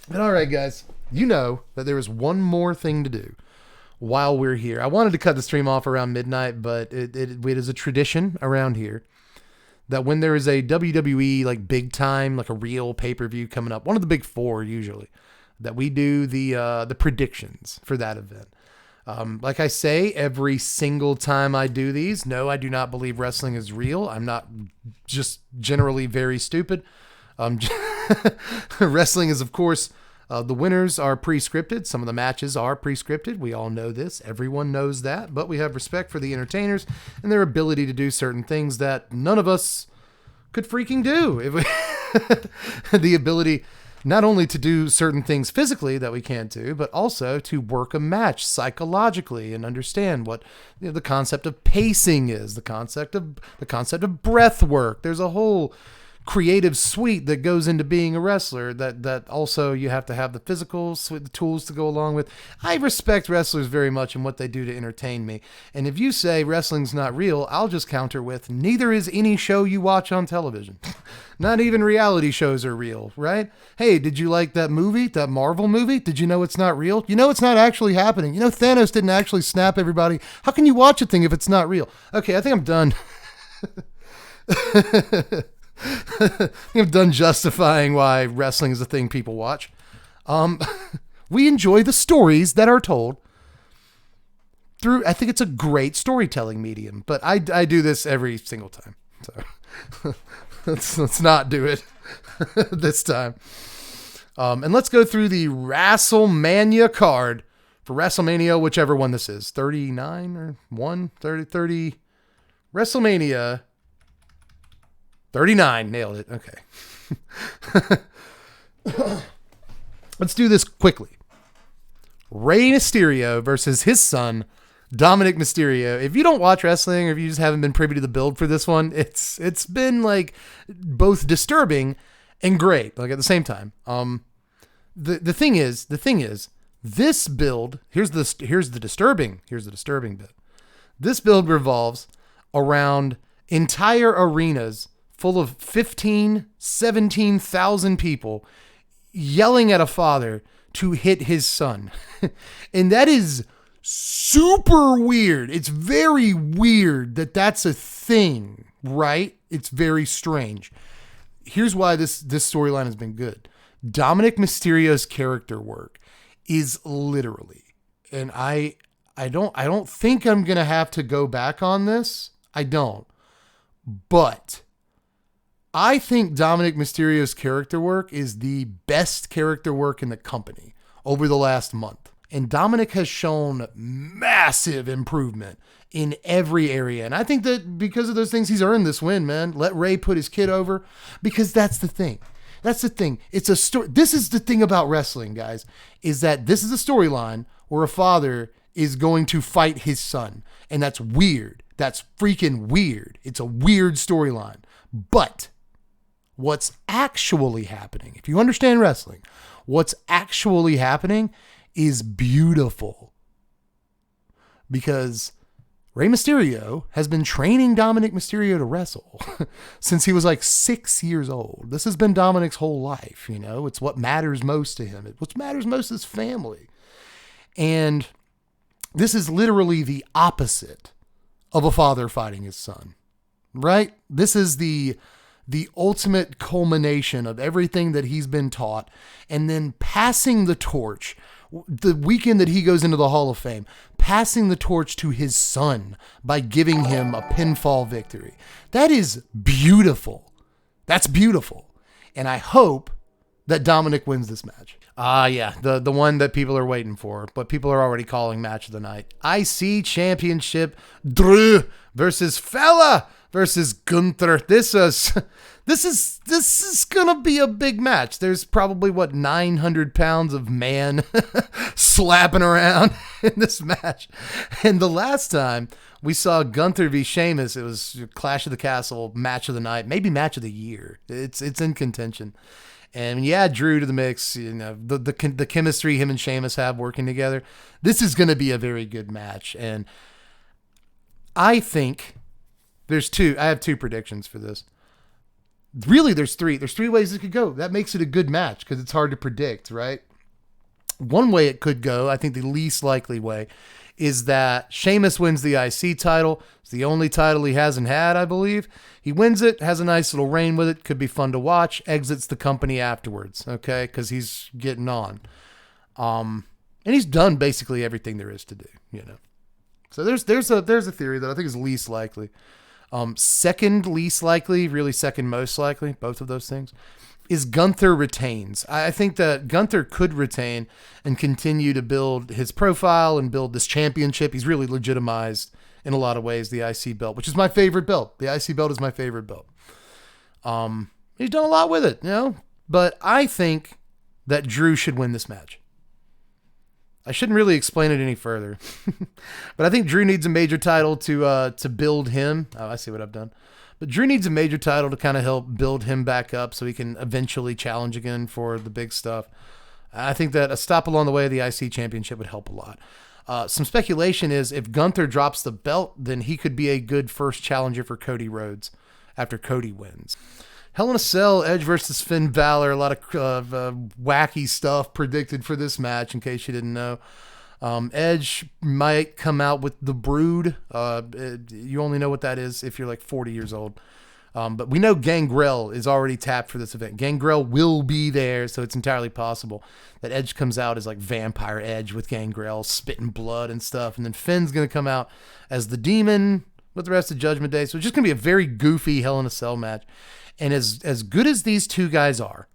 But all right, guys, you know that there is one more thing to do while we're here. I wanted to cut the stream off around midnight, but it is a tradition around here that when there is a WWE like big time, like a real pay-per-view coming up, one of the big four usually, that we do the predictions for that event. Like I say, every single time I do these, no, I do not believe wrestling is real. I'm not just generally very stupid. Wrestling is, of course, the winners are pre-scripted. Some of the matches are pre-scripted. We all know this. Everyone knows that. But we have respect for the entertainers and their ability to do certain things that none of us could freaking do. If we the ability not only to do certain things physically that we can't do, but also to work a match psychologically and understand what the concept of pacing is, the concept of breath work. There's a whole creative suite that goes into being a wrestler that also you have to have the physical the tools to go along with. I respect wrestlers very much and what they do to entertain me. And if you say wrestling's not real, I'll just counter with neither is any show you watch on television. Not even reality shows are real, right? Hey, did you like that movie, that Marvel movie? Did you know it's not real? You know it's not actually happening. You know Thanos didn't actually snap everybody. How can you watch a thing if it's not real? Okay, I think I'm done. I'm done justifying why wrestling is a thing people watch. We enjoy the stories that are told through, I think it's a great storytelling medium, but I do this every single time. So let's not do it this time. And let's go through the Wrestlemania card for WrestleMania, whichever one this is, 39 or 30, WrestleMania 39. Nailed it. Okay. Let's do this quickly. Rey Mysterio versus his son, Dominic Mysterio. If you don't watch wrestling or if you just haven't been privy to the build for this one, it's been like both disturbing and great, like at the same time. The thing is, this build, here's the disturbing bit. This build revolves around entire arenas full of 17,000 people yelling at a father to hit his son. And that is super weird. It's very weird that that's a thing, right? It's very strange. Here's why this storyline has been good. Dominic Mysterio's character work is literally, and I don't think I'm going to have to go back on this. I don't. But I think Dominic Mysterio's character work is the best character work in the company over the last month. And Dominic has shown massive improvement in every area. And I think that because of those things, he's earned this win, man. Let Rey put his kid over, because that's the thing. That's the thing. It's a story. This is the thing about wrestling, guys, is that this is a storyline where a father is going to fight his son. And that's weird. That's freaking weird. It's a weird storyline. But what's actually happening, if you understand wrestling, what's actually happening is beautiful. Because Rey Mysterio has been training Dominic Mysterio to wrestle since he was like 6 years old. This has been Dominic's whole life, you know. It's what matters most to him. What matters most is family. And this is literally the opposite of a father fighting his son, right? This is the ultimate culmination of everything that he's been taught, and then passing the torch the weekend that he goes into the Hall of Fame, passing the torch to his son by giving him a pinfall victory. That is beautiful. That's beautiful. And I hope that Dominic wins this match. Yeah, the one that people are waiting for, but people are already calling match of the night. IC Championship, Drew versus Fella versus Gunther. This is gonna be a big match. There's probably 900 pounds of man slapping around in this match. And the last time we saw Gunther v. Sheamus, it was Clash of the Castle match of the night, maybe match of the year. It's in contention. And yeah, Drew to the mix, you know, the chemistry him and Sheamus have working together. This is going to be a very good match. And I think I have two predictions for this. Really, there's three. There's three ways it could go. That makes it a good match because it's hard to predict, right? One way it could go, I think the least likely way, is that Sheamus wins the IC title. It's the only title he hasn't had, I believe. He wins it, has a nice little reign with it, could be fun to watch, exits the company afterwards, okay? Because he's getting on. And he's done basically everything there is to do, you know. So there's a theory that I think is least likely. Second least likely, really second most likely, both of those things, is Gunther retains. I think that Gunther could retain and continue to build his profile and build this championship. He's really legitimized in a lot of ways the IC belt, which is my favorite belt. The IC belt is my favorite belt. He's done a lot with it, you know, but I think that Drew should win this match. I shouldn't really explain it any further, but I think Drew needs a major title to build him. Oh, I see what I've done. But Drew needs a major title to kind of help build him back up so he can eventually challenge again for the big stuff. I think that a stop along the way of the IC championship would help a lot. Some speculation is if Gunther drops the belt, then he could be a good first challenger for Cody Rhodes after Cody wins. Hell in a Cell, Edge versus Finn Balor. A lot of wacky stuff predicted for this match, in case you didn't know. Edge might come out with the Brood. You only know what that is if you're like 40 years old. But we know Gangrel is already tapped for this event. Gangrel will be there, so it's entirely possible that Edge comes out as like Vampire Edge with Gangrel spitting blood and stuff. And then Finn's going to come out as the Demon with the rest of Judgment Day. So it's just going to be a very goofy Hell in a Cell match. And as good as these two guys are,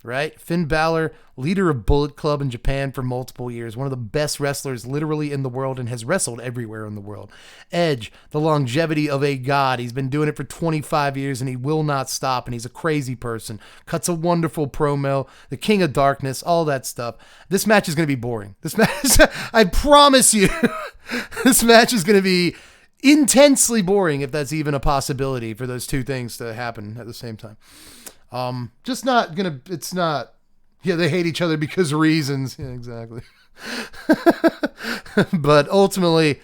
right? Finn Balor, leader of Bullet Club in Japan for multiple years, one of the best wrestlers literally in the world and has wrestled everywhere in the world. Edge, the longevity of a god. He's been doing it for 25 years and he will not stop, and he's a crazy person. Cuts a wonderful promo, the King of Darkness, all that stuff. This match is going to be boring. This match, I promise you, this match is going to be intensely boring, if that's even a possibility for those two things to happen at the same time. Just not gonna, it's not, yeah, they hate each other because of reasons. Yeah, exactly. But ultimately,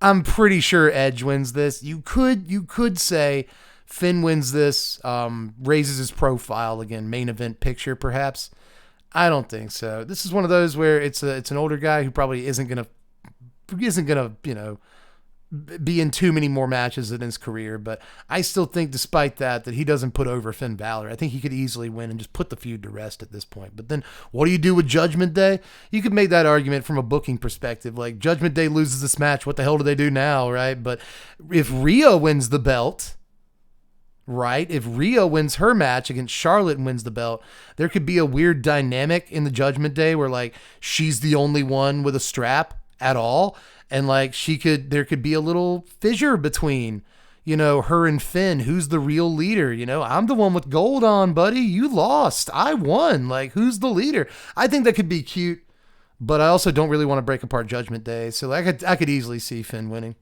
I'm pretty sure Edge wins this. You could say Finn wins this, raises his profile again, main event picture perhaps. I don't think so. This is one of those where it's an older guy who probably isn't gonna, you know, be in too many more matches in his career, but I still think despite that he doesn't put over Finn Balor. I think he could easily win and just put the feud to rest at this point. But then what do you do with Judgment Day? You could make that argument from a booking perspective. Like, Judgment Day loses this match, what the hell do they do now, right? But if Rhea wins the belt, right? If Rhea wins her match against Charlotte and wins the belt, there could be a weird dynamic in the Judgment Day where like she's the only one with a strap at all. And like there could be a little fissure between, you know, her and Finn. Who's the real leader? You know, I'm the one with gold on, buddy. You lost. I won. Like, who's the leader? I think that could be cute, but I also don't really want to break apart Judgment Day. So I could easily see Finn winning.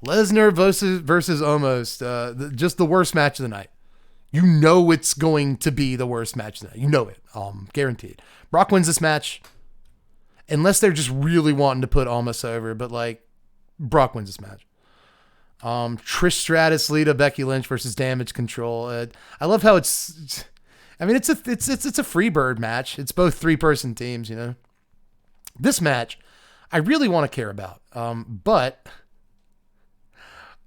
Lesnar versus Omos. Just the worst match of the night. You know it's going to be the worst match of the night. You know it. Guaranteed. Brock wins this match. Unless they're just really wanting to put Almas over, but like Brock wins this match. Trish Stratus, Lita, Becky Lynch versus Damage Control. I love how it's a free bird match. It's both 3-person teams, you know. This match, I really want to care about, but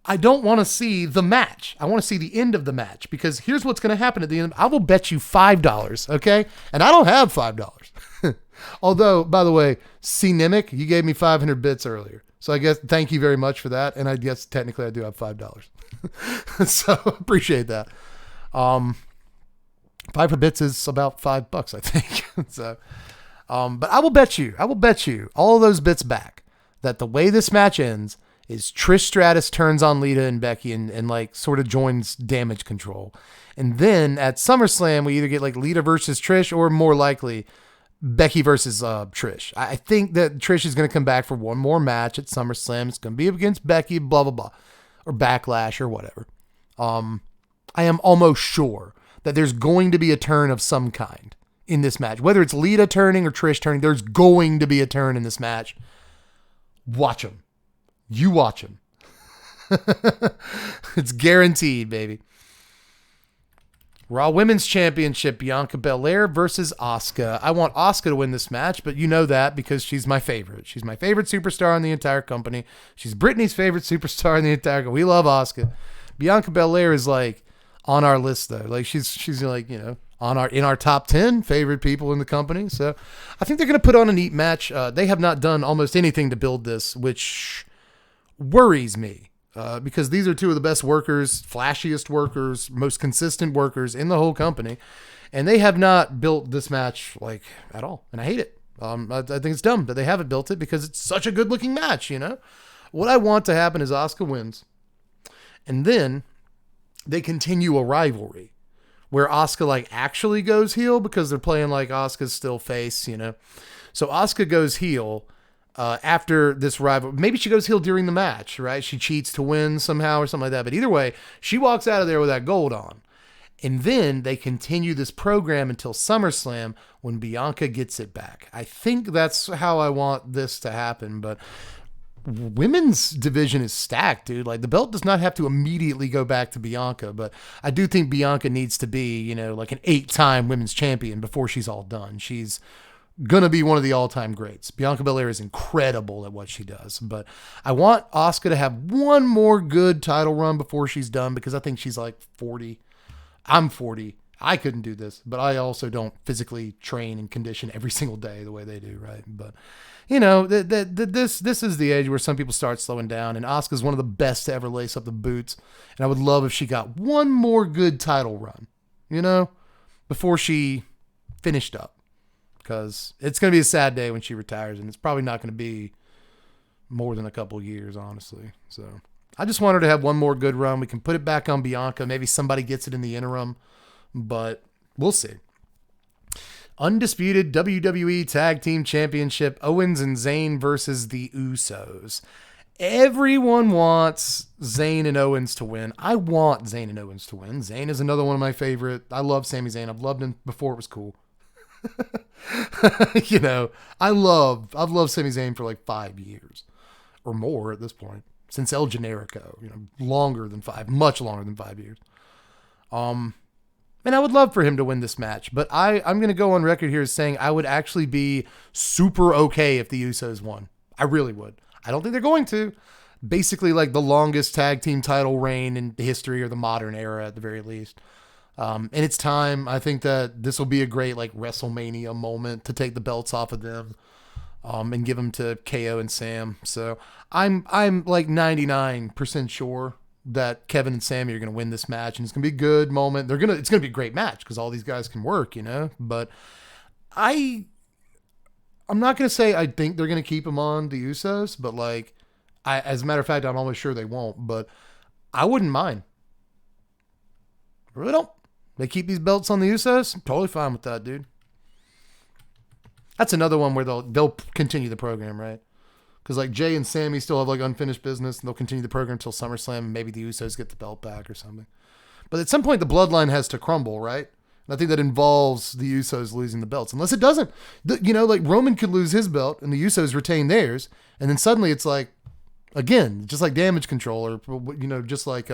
I don't want to see the match. I want to see the end of the match, because here's what's going to happen at the end. I will bet you $5, okay? And I don't have $5. Although, by the way, C-Nimic, you gave me 500 bits earlier. So I guess thank you very much for that. And I guess technically I do have $5. So appreciate that. 500 bits is about $5, I think. So, but I will bet you all of those bits back that the way this match ends is Trish Stratus turns on Lita and Becky and like sort of joins Damage Control. And then at SummerSlam, we either get like Lita versus Trish, or more likely Becky versus Trish. I think that Trish is going to come back for one more match at SummerSlam. It's going to be against Becky, blah, blah, blah, or Backlash or whatever. I am almost sure that there's going to be a turn of some kind in this match. Whether it's Lita turning or Trish turning, there's going to be a turn in this match. Watch them. You watch them. It's guaranteed, baby. Raw Women's Championship, Bianca Belair versus Asuka. I want Asuka to win this match, but you know that because she's my favorite. She's my favorite superstar in the entire company. She's Brittany's favorite superstar in the entire company. We love Asuka. Bianca Belair is like on our list though. Like she's like, you know, in our top 10 favorite people in the company. So I think they're going to put on a neat match. They have not done almost anything to build this, which worries me. Because these are two of the best workers, flashiest workers, most consistent workers in the whole company. And they have not built this match like at all. And I hate it. I think it's dumb that they haven't built it because it's such a good looking match, you know? What I want to happen is Asuka wins. And then they continue a rivalry where Asuka like actually goes heel because they're playing like Asuka's still face, you know? So Asuka goes heel. After this rival, maybe she goes heel during the match, right? She cheats to win somehow or something like that. But either way, she walks out of there with that gold on. And then they continue this program until SummerSlam when Bianca gets it back. I think that's how I want this to happen. But women's division is stacked, dude. Like the belt does not have to immediately go back to Bianca. But I do think Bianca needs to be, you know, like an 8-time women's champion before she's all done. She's gonna be one of the all-time greats. Bianca Belair is incredible at what she does, but I want Asuka to have one more good title run before she's done because I think she's like 40. I'm 40. I couldn't do this, but I also don't physically train and condition every single day the way they do, right? But you know, this is the age where some people start slowing down, and Asuka's one of the best to ever lace up the boots, and I would love if she got one more good title run, you know, before she finished up. Because it's going to be a sad day when she retires, and it's probably not going to be more than a couple years, honestly. So I just want her to have one more good run. We can put it back on Bianca. Maybe somebody gets it in the interim, but we'll see. Undisputed WWE Tag Team Championship, Owens and Zayn versus the Usos. Everyone wants Zayn and Owens to win. I want Zayn and Owens to win. Zayn is another one of my favorite. I love Sami Zayn. I've loved him before it was cool. You know, I've loved Sami Zayn for like 5 years or more at this point, since El Generico, you know, much longer than 5 years. And I would love for him to win this match, but I'm going to go on record here as saying I would actually be super okay if the Usos won. I really would. I don't think they're going to. Basically like the longest tag team title reign in the history or the modern era at the very least. And it's time. I think that this will be a great like WrestleMania moment to take the belts off of them, and give them to KO and Sam. So I'm like 99% sure that Kevin and Sammy are going to win this match, and it's going to be a good moment. It's going to be a great match because all these guys can work, you know, but I'm not going to say I think they're going to keep them on the Usos, but like, as a matter of fact, I'm almost sure they won't, but I wouldn't mind. I really don't. They keep these belts on the Usos. I'm totally fine with that, dude. That's another one where they'll continue the program, right? Because like Jay and Sammy still have like unfinished business, and they'll continue the program until SummerSlam, and maybe the Usos get the belt back or something. But at some point, the bloodline has to crumble, right? And I think that involves the Usos losing the belts. Unless it doesn't. You know, like Roman could lose his belt, and the Usos retain theirs, and then suddenly it's like, again, just like Damage Control, or, you know, just like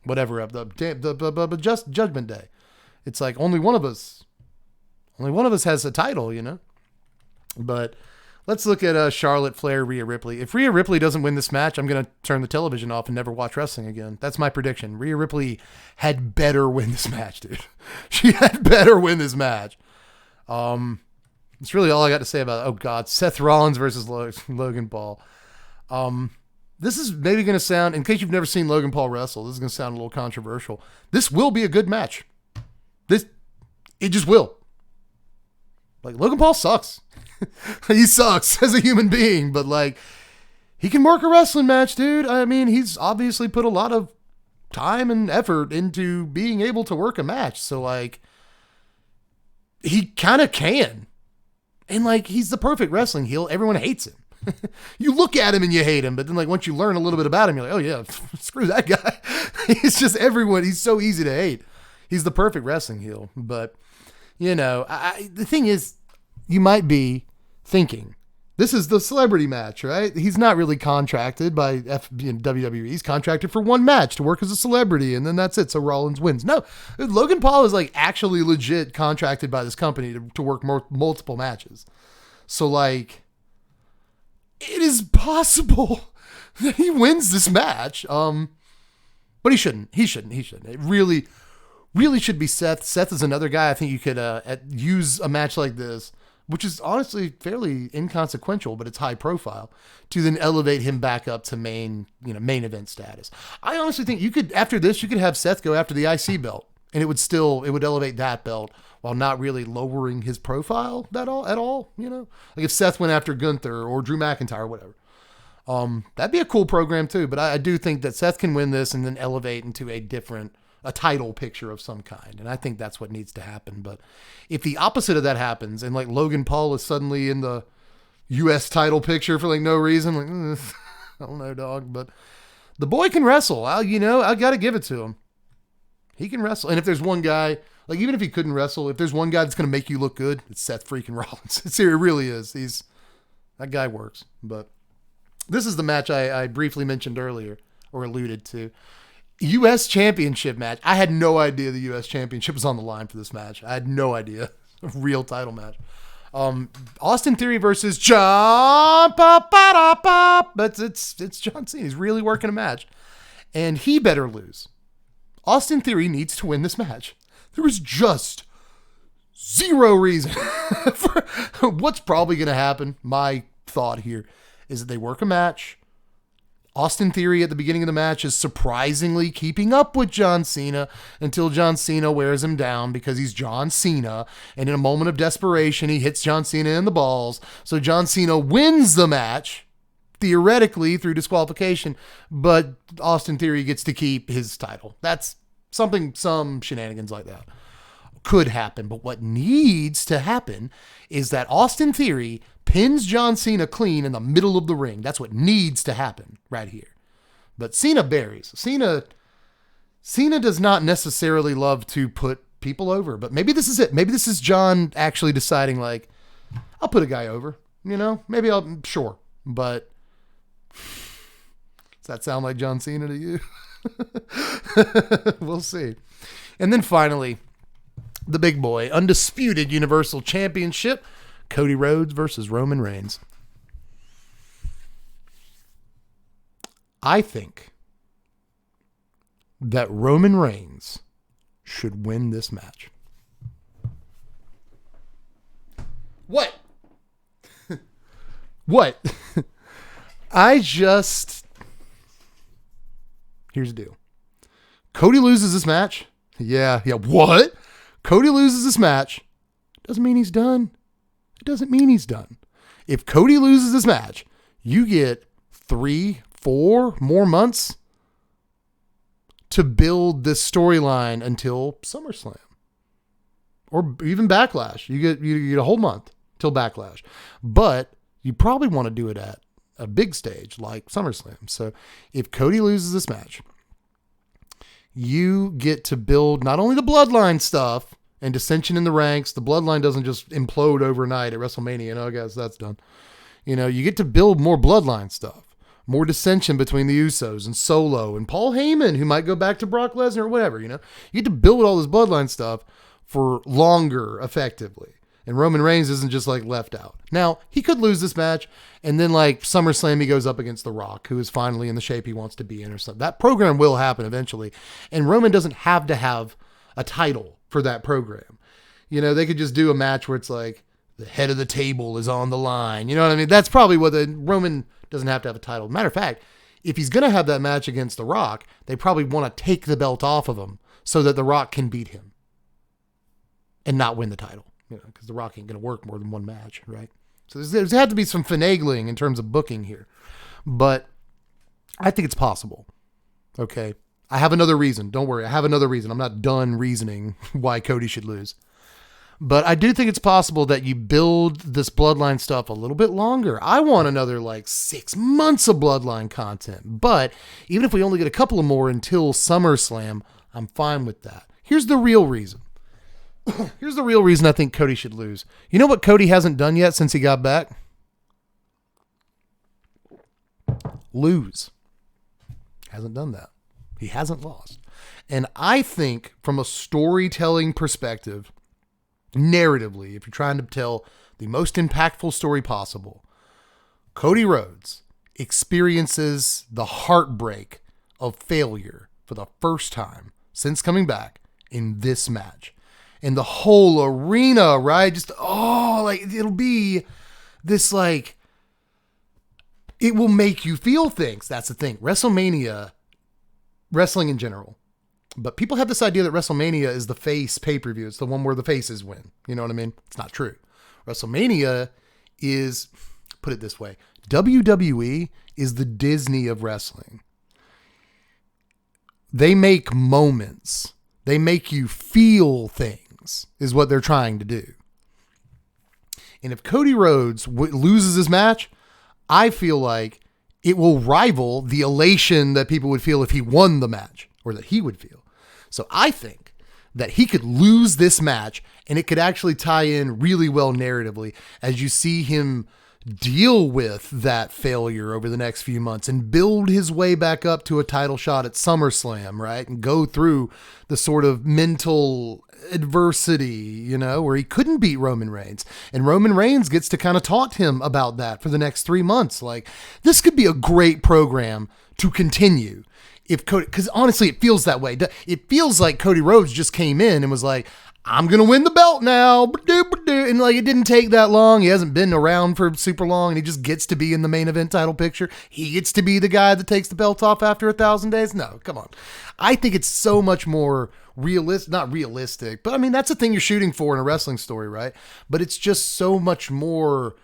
whatever, just Judgment Day. It's like only one of us has a title, you know. But let's look at Charlotte Flair, Rhea Ripley. If Rhea Ripley doesn't win this match, I'm going to turn the television off and never watch wrestling again. That's my prediction. Rhea Ripley had better win this match, dude. She had better win this match. It's really all I got to say about it. Oh God, Seth Rollins versus Logan Paul. This is maybe going to sound, in case you've never seen Logan Paul wrestle, this is going to sound a little controversial. This will be a good match. It just will. Like, Logan Paul sucks. He sucks as a human being, but like, he can work a wrestling match, dude. I mean, he's obviously put a lot of time and effort into being able to work a match. So like, he kind of can. And like, he's the perfect wrestling heel. Everyone hates him. You look at him and you hate him, but then like once you learn a little bit about him, you're like, oh yeah, screw that guy. He's just everyone. He's so easy to hate. He's the perfect wrestling heel. But you know, the thing is, you might be thinking This is the celebrity match, right? He's not really contracted by WWE. He's contracted for one match to work as a celebrity, and then that's it. So Rollins wins. No, Logan Paul is like actually legit contracted by this company to work multiple matches. So like, it is possible that he wins this match. But he shouldn't. It really should be Seth. Seth is another guy I think you could use a match like this, which is honestly fairly inconsequential, but it's high profile, to then elevate him back up to main event status. I honestly think you could, after this, you could have Seth go after the IC belt, and it would elevate that belt while not really lowering his profile at all. Like if Seth went after Gunther or Drew McIntyre or whatever. That'd be a cool program too, but I do think that Seth can win this and then elevate into a title picture of some kind. And I think that's what needs to happen. But if the opposite of that happens and like Logan Paul is suddenly in the US title picture for like no reason, like, I don't know, dog, but the boy can wrestle. I got to give it to him. He can wrestle. And if there's one guy, like even if he couldn't wrestle, if there's one guy that's going to make you look good, it's Seth freaking Rollins. It really is. That guy works. But this is the match I briefly mentioned earlier or alluded to. U.S. Championship match. I had no idea the U.S. Championship was on the line for this match. I had no idea. A real title match. Austin Theory versus John. But it's John Cena. He's really working a match. And he better lose. Austin Theory needs to win this match. There was just zero reason for what's probably going to happen. My thought here is that they work a match. Austin Theory at the beginning of the match is surprisingly keeping up with John Cena until John Cena wears him down because he's John Cena. And in a moment of desperation, he hits John Cena in the balls. So John Cena wins the match, theoretically through disqualification, but Austin Theory gets to keep his title. That's some shenanigans like that could happen. But what needs to happen is that Austin Theory pins John Cena clean in the middle of the ring. That's what needs to happen right here. But Cena buries. Cena does not necessarily love to put people over, but maybe this is it. Maybe this is John actually deciding like, I'll put a guy over, maybe sure. But does that sound like John Cena to you? We'll see. And then finally, the big boy, undisputed Universal Championship, Cody Rhodes versus Roman Reigns. I think that Roman Reigns should win this match. What? What? Here's the deal. Cody loses this match. Yeah. What? Cody loses this match. Doesn't mean he's done. It doesn't mean he's done. If Cody loses this match, you get 3-4 more months to build this storyline until SummerSlam or even Backlash. You get a whole month till Backlash, but you probably want to do it at a big stage like SummerSlam. So if Cody loses this match, you get to build not only the bloodline stuff and dissension in the ranks. The bloodline doesn't just implode overnight at WrestleMania. I guess that's done. You get to build more bloodline stuff, more dissension between the Usos and Solo and Paul Heyman, who might go back to Brock Lesnar or whatever. You get to build all this bloodline stuff for longer, effectively. And Roman Reigns isn't just like left out. Now, he could lose this match and then like SummerSlam, he goes up against The Rock, who is finally in the shape he wants to be in or something. That program will happen eventually. And Roman doesn't have to have a title for that program. They could just do a match where it's like the head of the table is on the line. You know what I mean? That's probably what Roman doesn't have to have a title. Matter of fact, if he's going to have that match against The Rock, they probably want to take the belt off of him so that The Rock can beat him and not win the title. Because The Rock ain't going to work more than one match, right? So there's had to be some finagling in terms of booking here. But I think it's possible. Okay? I have another reason. Don't worry. I have another reason. I'm not done reasoning why Cody should lose. But I do think it's possible that you build this bloodline stuff a little bit longer. I want another 6 months of bloodline content. But even if we only get a couple of more until SummerSlam, I'm fine with that. Here's the real reason. Here's the real reason I think Cody should lose. You know what Cody hasn't done yet since he got back? lose. Hasn't done that. He hasn't lost. And I think from a storytelling perspective, narratively, if you're trying to tell the most impactful story possible, Cody Rhodes experiences the heartbreak of failure for the first time since coming back in this match. And the whole arena, right? Just, it'll be this, like, it will make you feel things. That's the thing. WrestleMania, wrestling in general. But people have this idea that WrestleMania is the face pay-per-view. It's the one where the faces win. You know what I mean? It's not true. WrestleMania is, put it this way, WWE is the Disney of wrestling. They make moments. They make you feel things, is what they're trying to do. And if Cody Rhodes loses his match, I feel like it will rival the elation that people would feel if he won the match, or that he would feel. So I think that he could lose this match and it could actually tie in really well narratively as you see him deal with that failure over the next few months and build his way back up to a title shot at SummerSlam, right? And go through the sort of mental adversity, where he couldn't beat Roman Reigns. And Roman Reigns gets to kind of taunt him about that for the next 3 months. Like, this could be a great program to continue. If Cody, because honestly, it feels that way. It feels like Cody Rhodes just came in and was like, I'm going to win the belt now. And like, it didn't take that long. He hasn't been around for super long and he just gets to be in the main event title picture. He gets to be the guy that takes the belt off after 1,000 days. No, come on. I think it's so much more realistic, not realistic, but I mean, that's the thing you're shooting for in a wrestling story, right? But it's just so much more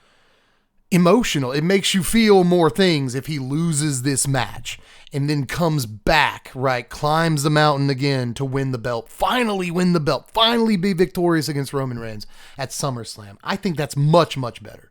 emotional. It makes you feel more things if he loses this match and then comes back, right? Climbs the mountain again to win the belt, finally win the belt, finally be victorious against Roman Reigns at SummerSlam. I think that's much, much better.